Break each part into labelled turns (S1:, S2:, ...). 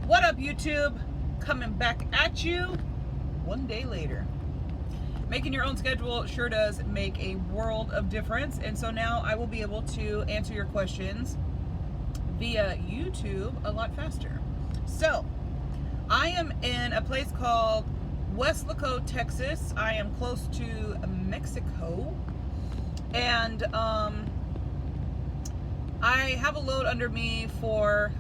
S1: What up, YouTube? Coming back at you one day later. Making your own schedule sure does make a world of difference, and so now I will be able to answer your questions via YouTube a lot faster. So, I am in a place called Weslaco, Texas. I am close to Mexico, and I have a load under me for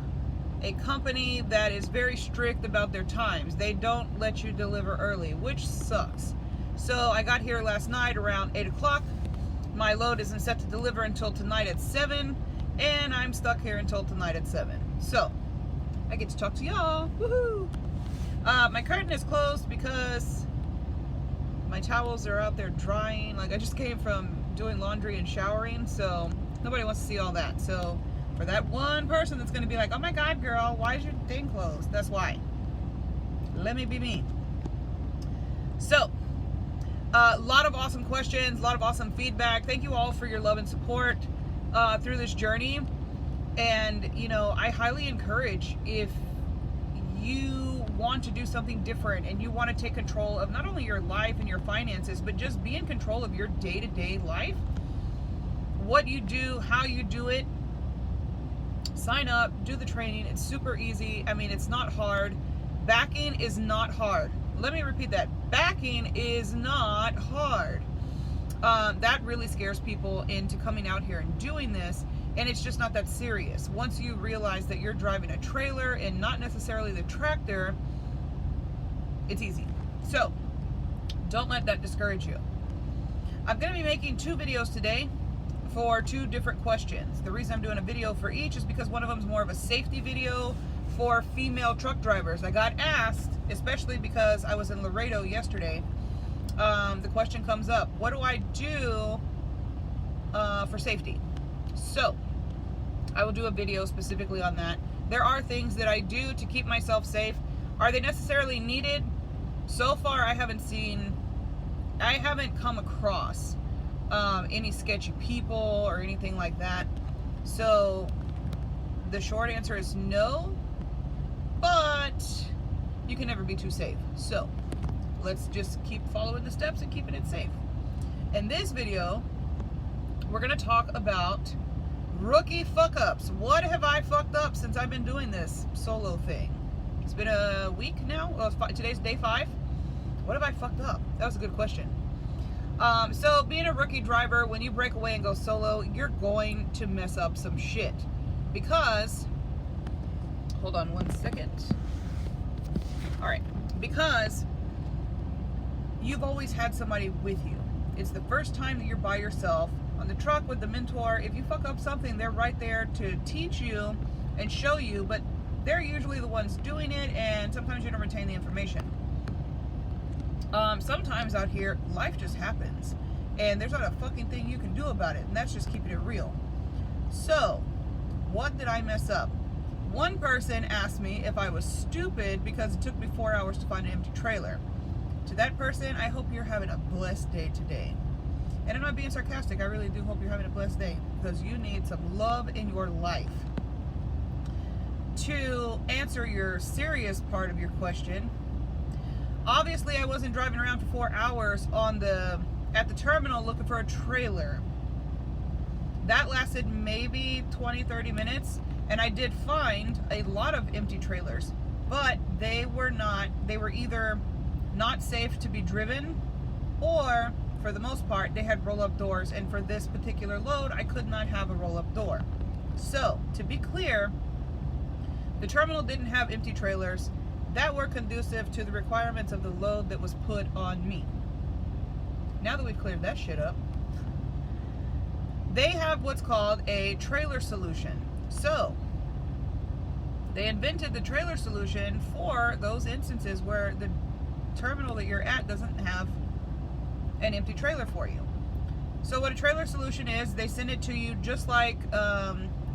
S1: a company that is very strict about their times. They don't let you deliver early, which sucks. So I got here last night around 8 o'clock. My load isn't set to deliver until tonight at 7, and I'm stuck here until tonight at 7. So I get to talk to y'all. Woohoo! My curtain is closed because my towels are out there drying. Like, I just came from doing laundry and showering, so nobody wants to see all that. So for that one person that's going to be like, oh my God, girl, why is your thing closed? That's why. Let me be me. So, a lot of awesome questions, a lot of awesome feedback. Thank you all for your love and support through this journey. And, you know, I highly encourage, if you want to do something different and you want to take control of not only your life and your finances, but just be in control of your day-to-day life, what you do, how you do it, sign up, do the training. It's super easy. I mean, it's not hard. Backing is not hard. Let me repeat that. Backing is not hard. That really scares people into coming out here and doing this, and it's just not that serious. Once you realize that you're driving a trailer and not necessarily the tractor, it's easy. So don't let that discourage you. I'm going to be making 2 videos today for 2 different questions. The reason I'm doing a video for each is because one of them is more of a safety video for female truck drivers. I got asked, especially because I was in Laredo yesterday, the question comes up, what do I do for safety? So I will do a video specifically on that. There are things that I do to keep myself safe. Are they necessarily needed? So far, I haven't come across any sketchy people or anything like that. So the short answer is no, but you can never be too safe. So let's just keep following the steps and keeping it safe. In this video, we're going to talk about rookie fuck-ups. What have I fucked up since I've been doing this solo thing? It's been a week now. Well, today's day 5. What have I fucked up? That was a good question. So being a rookie driver, when you break away and go solo, you're going to mess up some shit. Because, hold on one second. All right. Because you've always had somebody with you. It's the first time that you're by yourself on the truck with the mentor. If you fuck up something, they're right there to teach you and show you, but they're usually the ones doing it, and sometimes you don't retain the information. Sometimes out here, life just happens, and there's not a fucking thing you can do about it, and that's just keeping it real. So, what did I mess up? One person asked me if I was stupid because it took me 4 hours to find an empty trailer. To that person, I hope you're having a blessed day today. And I'm not being sarcastic, I really do hope you're having a blessed day, because you need some love in your life. To answer your serious part of your question, obviously I wasn't driving around for 4 hours at the terminal looking for a trailer. That lasted maybe 20-30 minutes, and I did find a lot of empty trailers, but they were either not safe to be driven, or for the most part they had roll-up doors, and for this particular load I could not have a roll-up door. So to be clear, the terminal didn't have empty trailers that were conducive to the requirements of the load that was put on me. Now that we've cleared that shit up, they have what's called a trailer solution. So they invented the trailer solution for those instances where the terminal that you're at doesn't have an empty trailer for you. So what a trailer solution is, they send it to you just like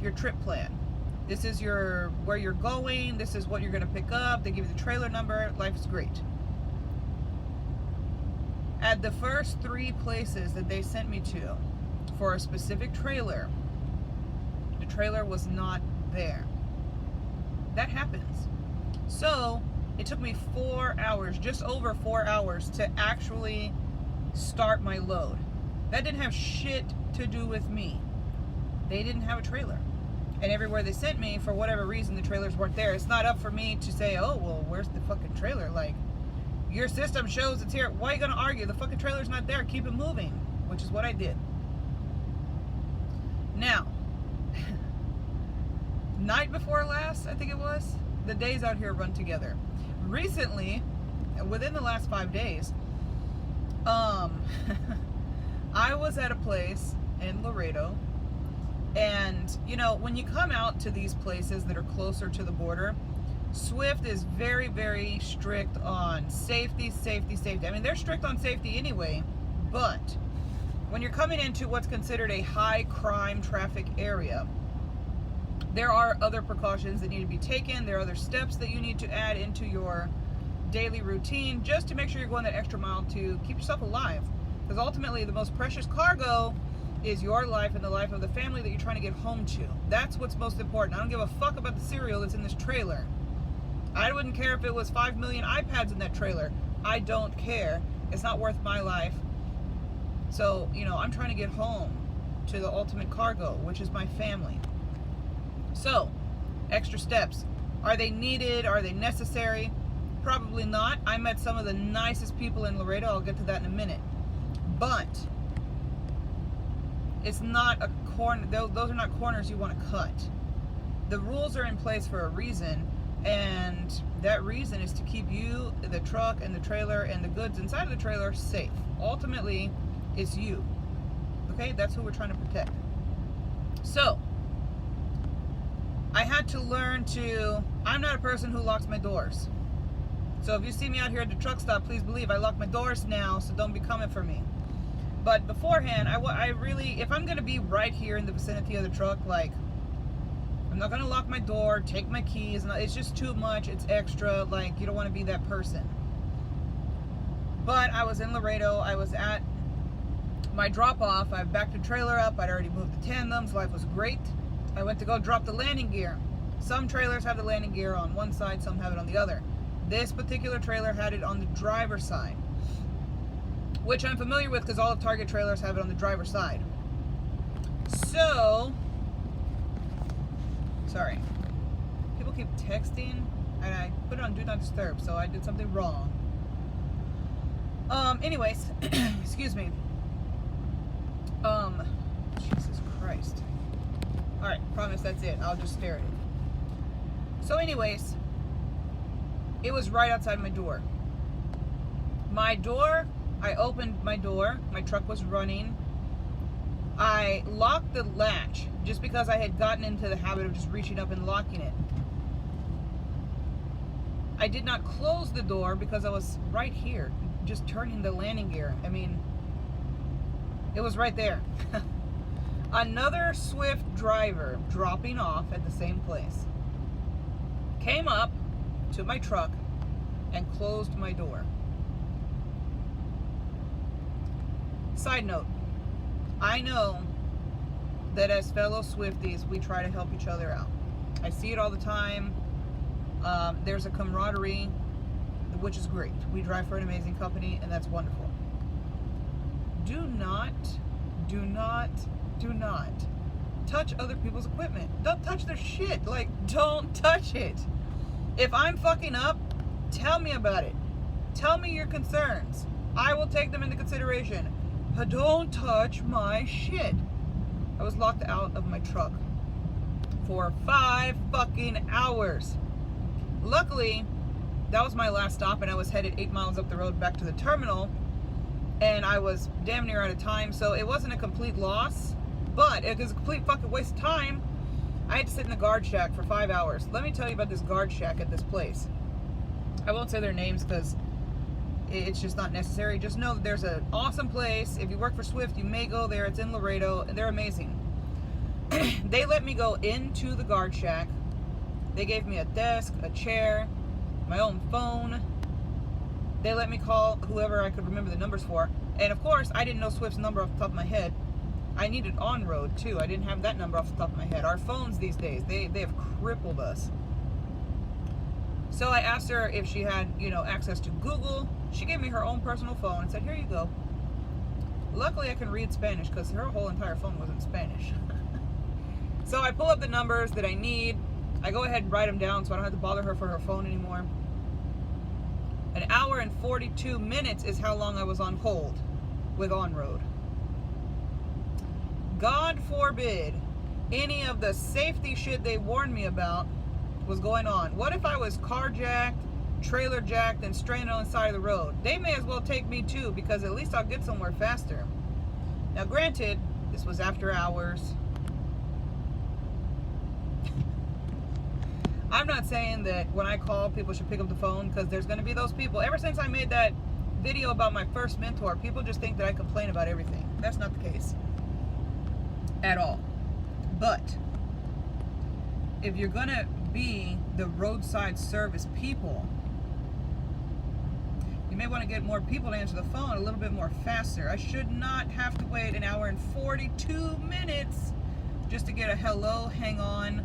S1: your trip plan. This is where you're going, this is what you're going to pick up, they give you the trailer number, life is great. At the first 3 places that they sent me to for a specific trailer, the trailer was not there. That happens. So it took me 4 hours, just over 4 hours, to actually start my load. That didn't have shit to do with me. They didn't have a trailer. And everywhere they sent me, for whatever reason, the trailers weren't there. It's not up for me to say, oh, well, where's the fucking trailer? Like, your system shows it's here. Why are you going to argue? The fucking trailer's not there. Keep it moving, which is what I did. Now, night before last, I think it was, the days out here run together. Recently, within the last 5 days, I was at a place in Laredo, and you know, when you come out to these places that are closer to the border, Swift is very, very strict on safety. I mean, they're strict on safety anyway, but when you're coming into what's considered a high crime traffic area, there are other precautions that need to be taken. There are other steps that you need to add into your daily routine just to make sure you're going that extra mile to keep yourself alive. Because ultimately, the most precious cargo is your life and the life of the family that you're trying to get home to. That's what's most important. I don't give a fuck about the cereal that's in this trailer. I wouldn't care if it was 5 million iPads in that trailer. I don't care. It's not worth my life. So, you know, I'm trying to get home to the ultimate cargo, which is my family. So, extra steps. Are they needed? Are they necessary? Probably not. I met some of the nicest people in Laredo. I'll get to that in a minute. But it's not a corner. Those are not corners you want to cut. The rules are in place for a reason, and that reason is to keep you, the truck, and the trailer, and the goods inside of the trailer safe. Ultimately, it's you. Okay? That's who we're trying to protect. So, I had to learn to, I'm not a person who locks my doors. So if you see me out here at the truck stop, please believe I lock my doors now, so don't be coming for me. But beforehand, I really, if I'm going to be right here in the vicinity of the truck, like, I'm not going to lock my door, take my keys, it's just too much, it's extra, like, you don't want to be that person. But I was in Laredo, I was at my drop-off, I backed the trailer up, I'd already moved the tandems, life was great. I went to go drop the landing gear. Some trailers have the landing gear on one side, some have it on the other. This particular trailer had it on the driver's side, which I'm familiar with because all the Target trailers have it on the driver's side. So, sorry, people keep texting, and I put it on Do Not Disturb, so I did something wrong. Anyways, excuse me. Jesus Christ. Alright, promise that's it. I'll just stare at it. So anyways, it was right outside my door. I opened my door. My truck was running. I locked the latch just because I had gotten into the habit of just reaching up and locking it. I did not close the door because I was right here, just turning the landing gear. I mean, it was right there. Another Swift driver dropping off at the same place came up to my truck and closed my door. Side note, I know that as fellow Swifties, we try to help each other out. I see it all the time. There's a camaraderie, which is great. We drive for an amazing company, and that's wonderful. Do not touch other people's equipment. Don't touch their shit. Like, don't touch it. If I'm fucking up, tell me about it. Tell me your concerns. I will take them into consideration. But don't touch my shit. I was locked out of my truck for 5 fucking hours. Luckily, that was my last stop, and I was headed 8 miles up the road back to the terminal, and I was damn near out of time, so it wasn't a complete loss, but it was a complete fucking waste of time. I had to sit in the guard shack for 5 hours. Let me tell you about this guard shack at this place. I won't say their names because it's just not necessary. Just know that there's an awesome place. If you work for Swift, you may go there. It's in Laredo, and they're amazing. They let me go into the guard shack. They gave me a desk, a chair, my own phone. They let me call whoever I could remember the numbers for. And of course, I didn't know Swift's number off the top of my head. I needed on-road too. I didn't have that number off the top of my head. Our phones these days, they have crippled us. So I asked her if she had, access to Google. She gave me her own personal phone and said, here you go. Luckily, I can read Spanish because her whole entire phone was in Spanish. So I pull up the numbers that I need. I go ahead and write them down so I don't have to bother her for her phone anymore. An hour and 42 minutes is how long I was on hold with On-Road. God forbid any of the safety shit they warned me about was going on. What if I was carjacked, trailer jacked, and stranded on the side of the road? They may as well take me too, because at least I'll get somewhere faster. Now granted, this was after hours. I'm not saying that when I call, people should pick up the phone, because there's going to be those people. Ever since I made that video about my first mentor, people just think that I complain about everything. That's not the case at all. But if you're going to be the roadside service people, you may want to get more people to answer the phone a little bit more faster. I should not have to wait an hour and 42 minutes just to get a hello, hang on,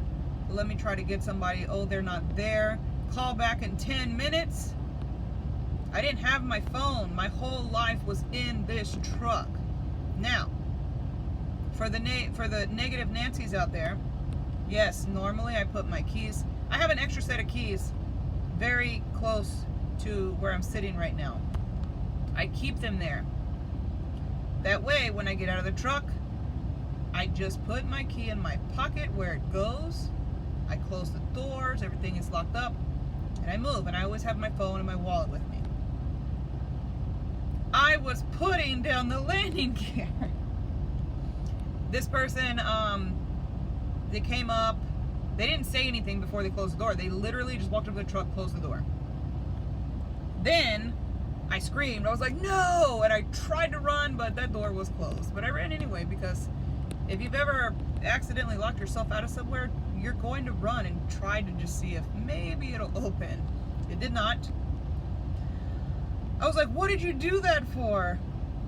S1: let me try to get somebody, oh, they're not there, call back in 10 minutes. I didn't have my phone. My whole life was in this truck. Now, for the negative Nancys out there, yes, normally I put my keys, I have an extra set of keys very close to where I'm sitting right now. I keep them there. That way, when I get out of the truck, I just put my key in my pocket where it goes. I close the doors, everything is locked up, and I move, and I always have my phone and my wallet with me. I was putting down the landing gear. This person, they came up, they didn't say anything before they closed the door. They literally just walked up to the truck, closed the door. Then I screamed. I was like, no! And I tried to run, but that door was closed. But I ran anyway, because if you've ever accidentally locked yourself out of somewhere, you're going to run and try to just see if maybe it'll open. It did not. I was like, what did you do that for?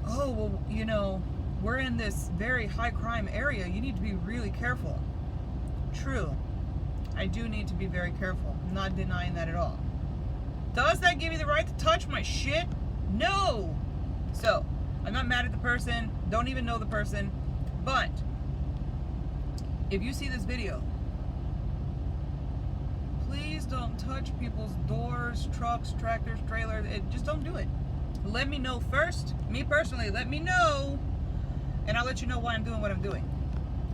S1: Oh, well, we're in this very high crime area. You need to be really careful. True. I do need to be very careful. I'm not denying that at all. Does that give you the right to touch my shit? No! So, I'm not mad at the person. Don't even know the person. But, if you see this video, please don't touch people's doors, trucks, tractors, trailers. Just don't do it. Let me know first. Me personally, let me know. And I'll let you know why I'm doing what I'm doing.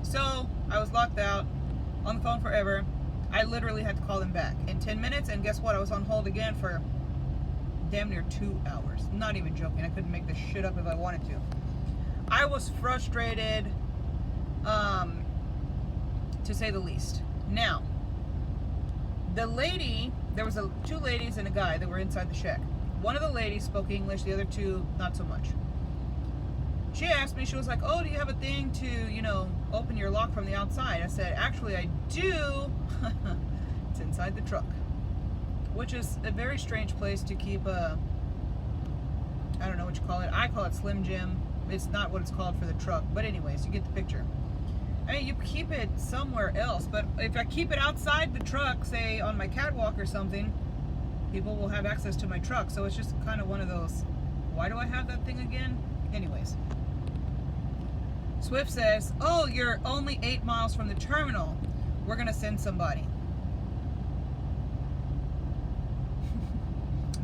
S1: So, I was locked out, on the phone forever. I literally had to call them back in 10 minutes, and guess what? I was on hold again for damn near 2 hours. I'm not even joking. I couldn't make this shit up if I wanted to. I was frustrated, to say the least. Now, the lady, there was two ladies and a guy that were inside the shack. One of the ladies spoke English, the other two, not so much. She asked me, she was like, oh, do you have a thing to, open your lock from the outside? I said, actually, I do. It's inside the truck, which is a very strange place to keep I don't know what you call it. I call it Slim Jim. It's not what it's called for the truck. But anyways, you get the picture. I mean, you keep it somewhere else. But if I keep it outside the truck, say on my catwalk or something, people will have access to my truck. So it's just kind of one of those, why do I have that thing again? Anyways. Swift says, oh, you're only 8 miles from the terminal. We're going to send somebody.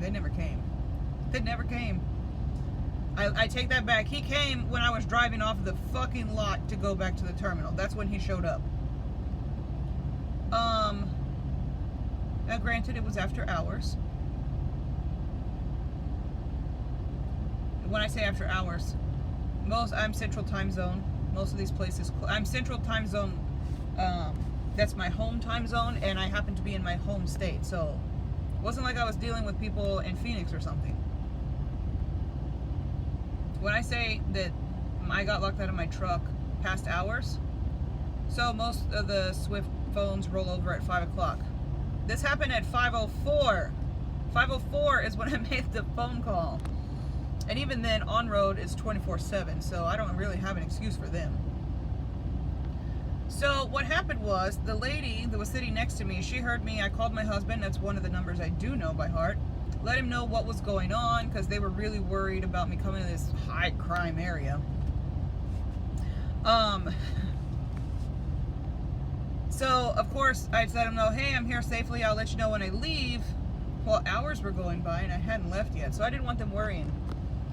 S1: They never came. They never came. I take that back. He came when I was driving off the fucking lot to go back to the terminal. That's when he showed up. Now granted, it was after hours. When I say after hours, I'm Central Time Zone. Most of these places, I'm Central Time Zone. That's my home time zone, and I happen to be in my home state. So it wasn't like I was dealing with people in Phoenix or something. When I say that I got locked out of my truck past hours, so most of the Swift phones roll over at 5 o'clock. This happened at 5:04. 5:04 is when I made the phone call. And even then, On-Road is 24/7, so I don't really have an excuse for them. So what happened was, the lady that was sitting next to me, she heard me. I called my husband. That's one of the numbers I do know by heart. Let him know what was going on, because they were really worried about me coming to this high crime area. So of course I let him know, hey, I'm here safely, I'll let you know when I leave. Well, hours were going by and I hadn't left yet, so I didn't want them worrying.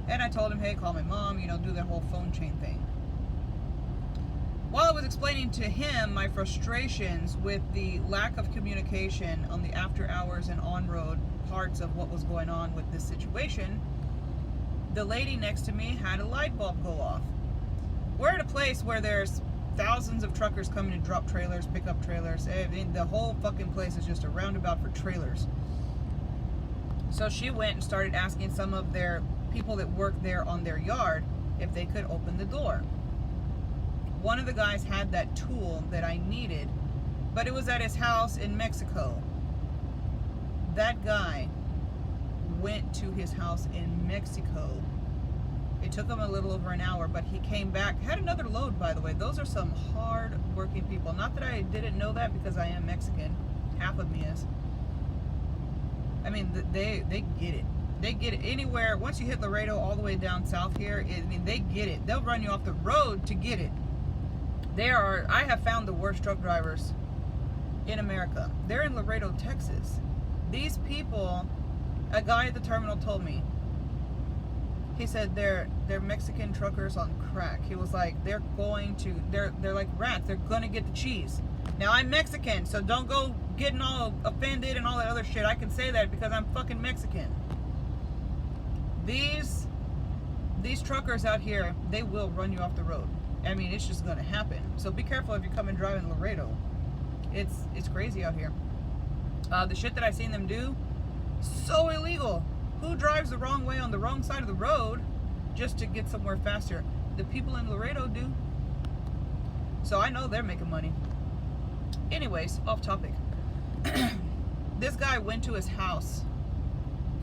S1: And I told him, hey, call my mom, you know, do that whole phone chain thing. While I was explaining to him my frustrations with the lack of communication on the after hours and on-road parts of what was going on with this situation, the lady next to me had a light bulb go off. We're at a place where there's thousands of truckers coming to drop trailers, pick up trailers. I mean, the whole fucking place is just a roundabout for trailers. So she went and started asking some of their people that work there on their yard if they could open the door. One of the guys had that tool that I needed, but it was at his house in Mexico. That guy went to his house in Mexico. It took him a little over an hour, but he came back, had another load, by the way. Those are some hard working people. Not that I didn't know that, because I am Mexican. Half of me is. I mean, they get it. They get it anywhere. Once you hit Laredo all the way down south here, I mean, they get it. They'll run you off the road to get it. I have found the worst truck drivers in America. They're in Laredo, Texas. These people, a guy at the terminal told me, he said they're Mexican truckers on crack. He was like, they're like rats. They're gonna get the cheese. Now, I'm Mexican, so don't go getting all offended and all that other shit. I can say that because I'm fucking Mexican. These truckers out here, they will run you off the road. I mean, it's just gonna happen. So be careful if you're coming driving Laredo. It's crazy out here. The shit that I've seen them do, so illegal. Who drives the wrong way on the wrong side of the road just to get somewhere faster? The people in Laredo do. So I know they're making money. Anyways, off topic. This guy went to his house,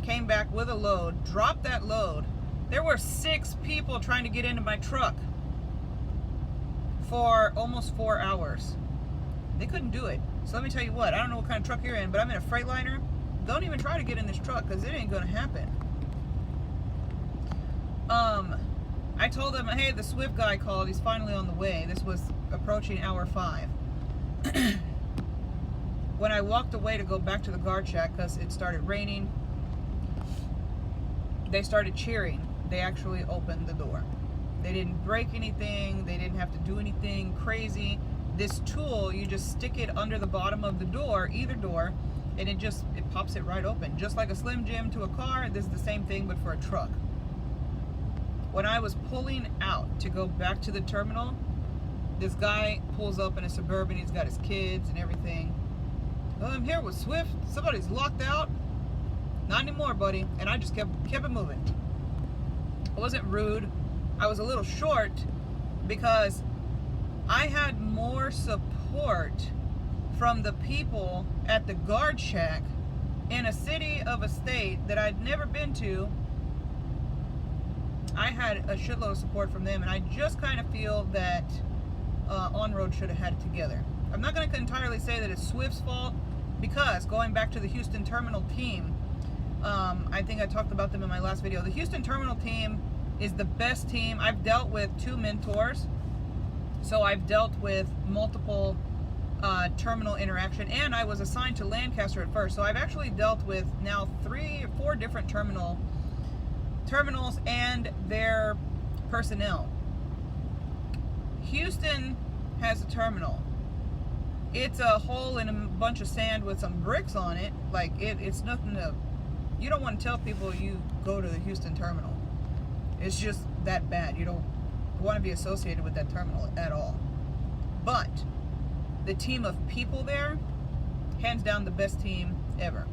S1: came back with a load, dropped that load. There were 6 people trying to get into my truck for almost 4 hours. They couldn't do it. So let me tell you what, I don't know what kind of truck you're in, but I'm in a Freightliner. Don't even try to get in this truck, because it ain't gonna happen. I told him, hey, the Swift guy called, he's finally on the way. This was approaching hour 5. When I walked away to go back to the guard shack, because it started raining, they started cheering. They actually opened the door. They didn't break anything. They didn't have to do anything crazy. This tool, you just stick it under the bottom of the door, either door, and it pops it right open. Just like a Slim Jim to a car, this is the same thing, but for a truck. When I was pulling out to go back to the terminal, this guy pulls up in a Suburban. He's got his kids and everything. Oh, I'm here with Swift. Somebody's locked out. Not anymore, buddy. And I just kept it moving. I wasn't rude. I was a little short because I had more support from the people at the guard shack in a city of a state that I'd never been to. I had a shitload of support from them, and I just kind of feel that On-Road should have had it together. I'm not going to entirely say that it's Swift's fault, because going back to the Houston Terminal team, I think I talked about them in my last video. The Houston Terminal team is the best team. I've dealt with 2 mentors, so I've dealt with multiple terminal interaction, and I was assigned to Lancaster at first, so I've actually dealt with now 3 or 4 different terminals and their personnel. Houston has a terminal. It's a hole in a bunch of sand with some bricks on it. Like, it's nothing to, you don't want to tell people you go to the Houston terminal. It's just that bad. You don't want to be associated with that terminal at all. But the team of people there, hands down the best team ever.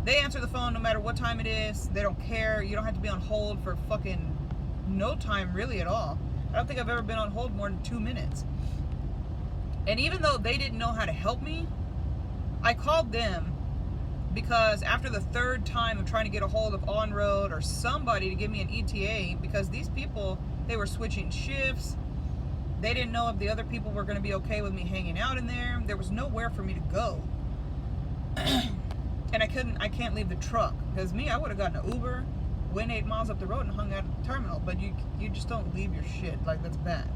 S1: They answer the phone no matter what time it is. They don't care. You don't have to be on hold for fucking no time really at all. I don't think I've ever been on hold more than 2 minutes. And even though they didn't know how to help me, I called them, because after the 3rd time of trying to get a hold of On-Road or somebody to give me an ETA, because these people, they were switching shifts. They didn't know if the other people were going to be okay with me hanging out in there. There was nowhere for me to go. And I can't leave the truck. Because I would have gotten an Uber, went 8 miles up the road and hung out at the terminal. But you just don't leave your shit. Like, that's bad.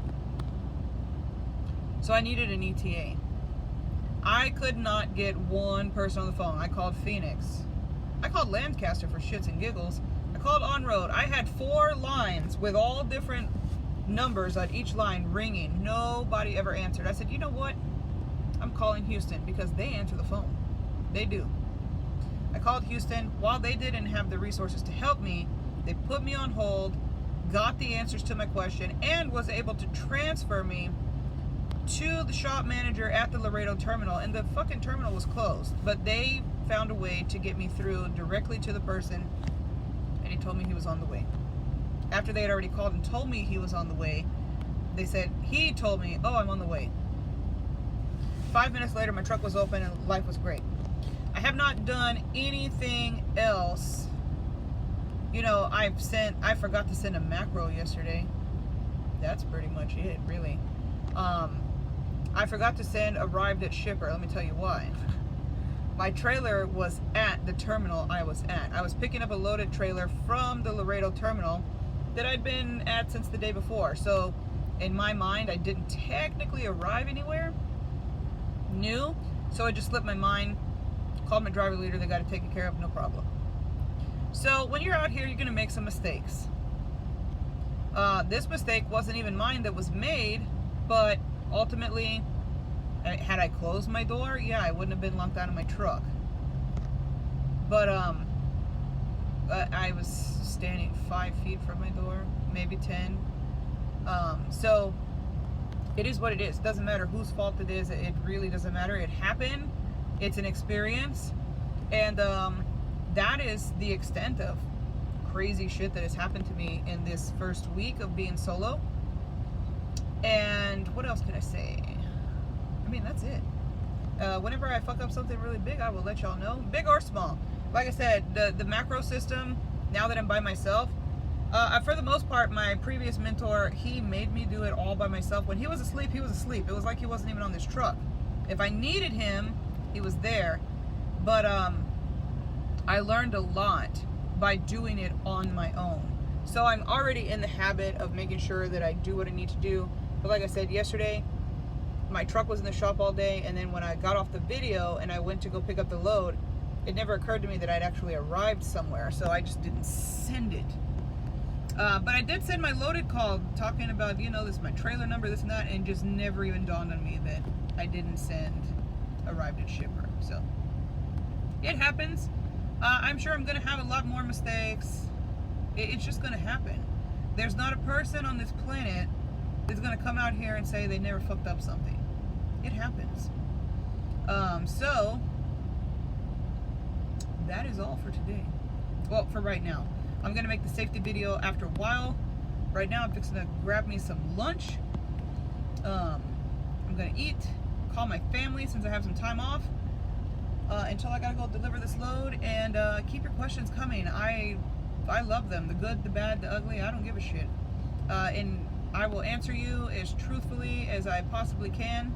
S1: So I needed an ETA. I could not get one person on the phone. I called Phoenix. I called Lancaster for shits and giggles. I called On Road. I had 4 lines with all different numbers on each line ringing. Nobody ever answered. I said, you know what? I'm calling Houston because they answer the phone. They do. I called Houston. While they didn't have the resources to help me, they put me on hold, got the answers to my question, and was able to transfer me to the shop manager at the Laredo terminal. And the fucking terminal was closed, but they found a way to get me through directly to the person, and he told me he was on the way. After they had already called and told me he was on the way, he told me, oh, I'm on the way. 5 minutes later, my truck was open and life was great. I have not done anything else. You know, I forgot to send a macro yesterday. That's pretty much it, really. I forgot to send arrived at shipper. Let me tell you why. My trailer was at the terminal I was at. I was picking up a loaded trailer from the Laredo terminal that I'd been at since the day before. So in my mind, I didn't technically arrive anywhere new. So I just slipped my mind, called my driver leader, they got it taken care of, no problem. So when you're out here, you're gonna make some mistakes. This mistake wasn't even mine that was made, but ultimately, had I closed my door, yeah, I wouldn't have been locked out of my truck. But I was standing 5 feet from my door, maybe 10. So it is what it is. It doesn't matter whose fault it is. It really doesn't matter. It happened. It's an experience. And that is the extent of crazy shit that has happened to me in this first week of being solo. And what else can I say? I mean, that's it. Whenever I fuck up something really big, I will let y'all know, big or small. Like I said, the macro system, now that I'm by myself, for the most part, my previous mentor, he made me do it all by myself. When he was asleep, he was asleep. It was like he wasn't even on this truck. If I needed him, he was there. But I learned a lot by doing it on my own. So I'm already in the habit of making sure that I do what I need to do. But like I said yesterday, my truck was in the shop all day, and then when I got off the video and I went to go pick up the load, it never occurred to me that I'd actually arrived somewhere, so I just didn't send it. But I did send my loaded call talking about, you know, this is my trailer number, this and that, and just never even dawned on me that I didn't send arrived at shipper. So it happens. I'm sure I'm going to have a lot more mistakes. It's just going to happen. There's not a person on this planet that's going to come out here and say they never fucked up something. It happens. So that is all for today. Well, for right now. I'm going to make the safety video after a while. Right now I'm fixing to grab me some lunch. I'm going to eat, call my family since I have some time off, until I got to go deliver this load, and keep your questions coming. I love them. The good, the bad, the ugly. I don't give a shit. And I will answer you as truthfully as I possibly can.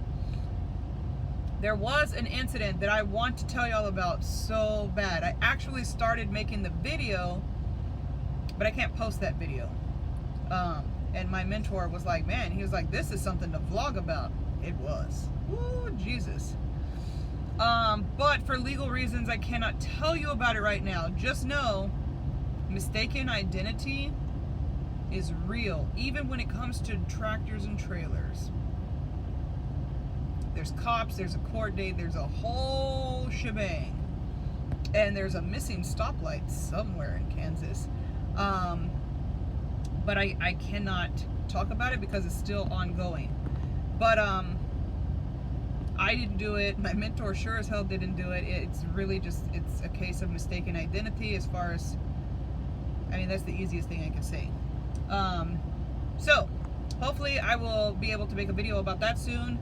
S1: There was an incident that I want to tell y'all about so bad. I actually started making the video, but I can't post that video. And my mentor was like, man, he was like, this is something to vlog about. It was. Ooh, Jesus. But for legal reasons, I cannot tell you about it right now. Just know, mistaken identity is real, even when it comes to tractors and trailers. There's cops, there's a court date, there's a whole shebang. And there's a missing stoplight somewhere in Kansas. But I cannot talk about it because it's still ongoing. But I didn't do it. My mentor sure as hell didn't do it. It's really just, it's a case of mistaken identity as far as, I mean, that's the easiest thing I can say. So hopefully I will be able to make a video about that soon.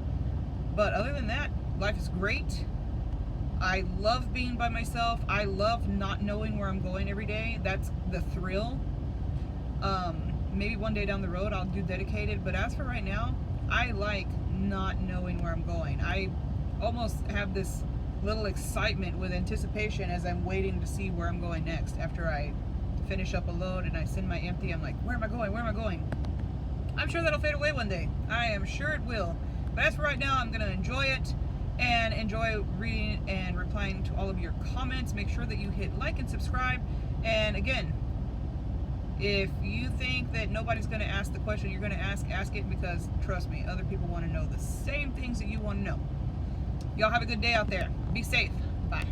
S1: But other than that, life is great. I love being by myself. I love not knowing where I'm going every day. That's the thrill. Maybe one day down the road I'll do dedicated, but as for right now, I like not knowing where I'm going. I almost have this little excitement with anticipation as I'm waiting to see where I'm going next. After I finish up a load and I send my empty, I'm like, where am I going? Where am I going? I'm sure that'll fade away one day. I am sure it will. But as for right now, I'm going to enjoy it and enjoy reading and replying to all of your comments. Make sure that you hit like and subscribe. And again, if you think that nobody's going to ask the question you're going to ask it, because trust me, other people want to know the same things that you want to know. Y'all have a good day out there. Be safe. Bye.